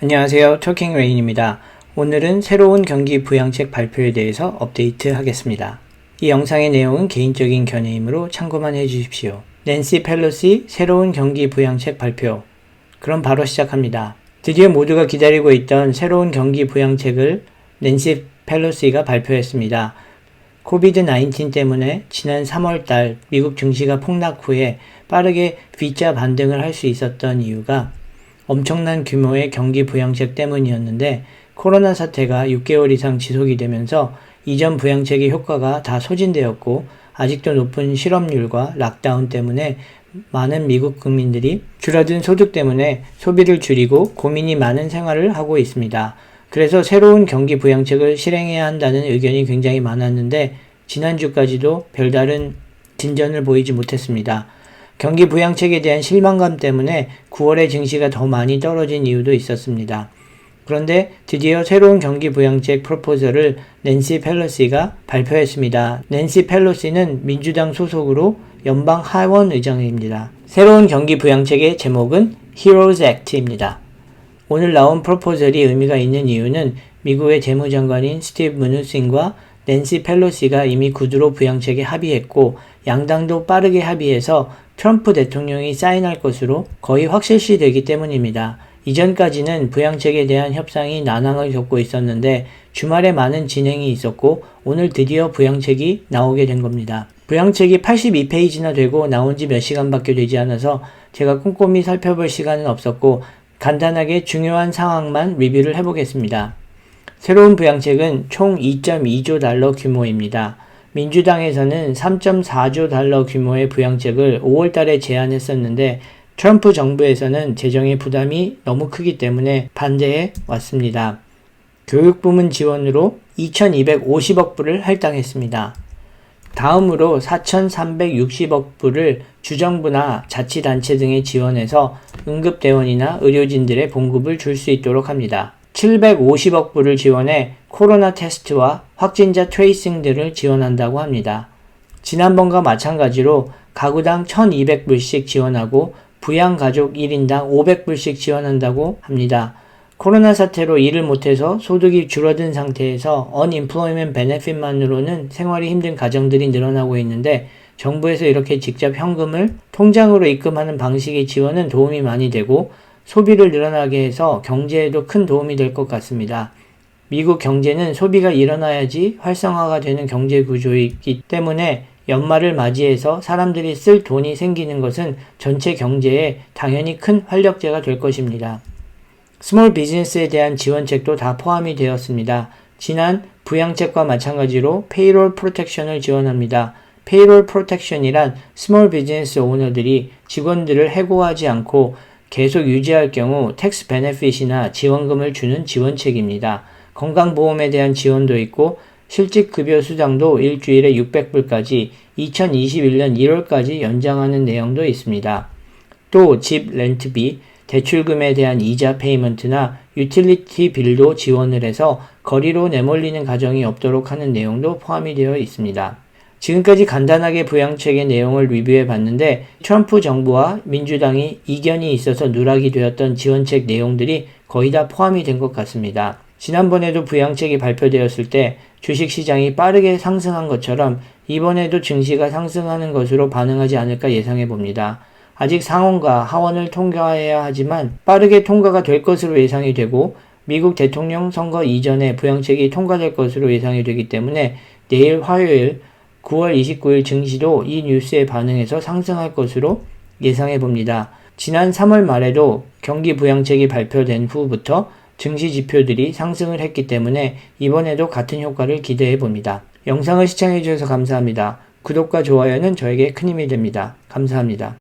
안녕하세요. 토킹 레인입니다. 오늘은 새로운 경기 부양책 발표에 대해서 업데이트 하겠습니다. 이 영상의 내용은 개인적인 견해이므로 참고만 해주십시오. 낸시 펠로시 새로운 경기 부양책 발표. 그럼 바로 시작합니다. 드디어 모두가 기다리고 있던 새로운 경기 부양책을 낸시 펠로시가 발표했습니다. 코비드-19 때문에 지난 3월달 미국 증시가 폭락 후에 빠르게 V자 반등을 할 수 있었던 이유가 엄청난 규모의 경기 부양책 때문이었는데 코로나 사태가 6개월 이상 지속이 되면서 이전 부양책의 효과가 다 소진되었고 아직도 높은 실업률과 락다운 때문에 많은 미국 국민들이 줄어든 소득 때문에 소비를 줄이고 고민이 많은 생활을 하고 있습니다. 그래서 새로운 경기 부양책을 실행해야 한다는 의견이 굉장히 많았는데 지난주까지도 별다른 진전을 보이지 못했습니다. 경기 부양책에 대한 실망감 때문에 9월에 증시가 더 많이 떨어진 이유도 있었습니다. 그런데 드디어 새로운 경기 부양책 프로포저를 낸시 펠로시가 발표했습니다. 낸시 펠로시는 민주당 소속으로 연방 하원 의장입니다. 새로운 경기 부양책의 제목은 Heroes Act입니다. 오늘 나온 프로포절이 의미가 있는 이유는 미국의 재무장관인 스티브 무누친과 낸시 펠로시가 이미 구두로 부양책에 합의했고 양당도 빠르게 합의해서 트럼프 대통령이 사인할 것으로 거의 확실시 되기 때문입니다. 이전까지는 부양책에 대한 협상이 난항을 겪고 있었는데 주말에 많은 진행이 있었고 오늘 드디어 부양책이 나오게 된 겁니다. 부양책이 82페이지나 되고 나온 지 몇 시간밖에 되지 않아서 제가 꼼꼼히 살펴볼 시간은 없었고 간단하게 중요한 상황만 리뷰를 해보겠습니다. 새로운 부양책은 총 2.2조 달러 규모입니다. 민주당에서는 3.4조 달러 규모의 부양책을 5월달에 제안했었는데 트럼프 정부에서는 재정의 부담이 너무 크기 때문에 반대해 왔습니다. 교육부문 지원으로 2,250억 불을 할당했습니다. 다음으로 4,360억 불을 주정부나 자치단체 등에 지원해서 응급대원이나 의료진들의 봉급을 줄 수 있도록 합니다. 750억 불을 지원해 코로나 테스트와 확진자 트레이싱 등을 지원한다고 합니다. 지난번과 마찬가지로 가구당 1,200불씩 지원하고 부양가족 1인당 500불씩 지원한다고 합니다. 코로나 사태로 일을 못해서 소득이 줄어든 상태에서 unemployment benefit만으로는 생활이 힘든 가정들이 늘어나고 있는데 정부에서 이렇게 직접 현금을 통장으로 입금하는 방식의 지원은 도움이 많이 되고 소비를 늘어나게 해서 경제에도 큰 도움이 될 것 같습니다. 미국 경제는 소비가 일어나야지 활성화가 되는 경제 구조이기 때문에 연말을 맞이해서 사람들이 쓸 돈이 생기는 것은 전체 경제에 당연히 큰 활력제가 될 것입니다. 스몰 비즈니스에 대한 지원책도 다 포함이 되었습니다. 지난 부양책과 마찬가지로 페이롤 프로텍션을 지원합니다. 페이롤 프로텍션이란 스몰 비즈니스 오너들이 직원들을 해고하지 않고 계속 유지할 경우 텍스 베네핏이나 지원금을 주는 지원책입니다. 건강보험에 대한 지원도 있고 실직급여 수당도 일주일에 600불까지 2021년 1월까지 연장하는 내용도 있습니다. 또 집 렌트비, 대출금에 대한 이자 페이먼트나 유틸리티 빌도 지원을 해서 거리로 내몰리는 가정이 없도록 하는 내용도 포함이 되어 있습니다. 지금까지 간단하게 부양책의 내용을 리뷰해 봤는데 트럼프 정부와 민주당이 이견이 있어서 누락이 되었던 지원책 내용들이 거의 다 포함이 된 것 같습니다. 지난번에도 부양책이 발표되었을 때 주식시장이 빠르게 상승한 것처럼 이번에도 증시가 상승하는 것으로 반응하지 않을까 예상해 봅니다. 아직 상원과 하원을 통과해야 하지만 빠르게 통과가 될 것으로 예상이 되고 미국 대통령 선거 이전에 부양책이 통과될 것으로 예상이 되기 때문에 내일 화요일 9월 29일 증시도 이 뉴스에 반응해서 상승할 것으로 예상해 봅니다. 지난 3월 말에도 경기 부양책이 발표된 후부터 증시 지표들이 상승을 했기 때문에 이번에도 같은 효과를 기대해 봅니다. 영상을 시청해 주셔서 감사합니다. 구독과 좋아요는 저에게 큰 힘이 됩니다. 감사합니다.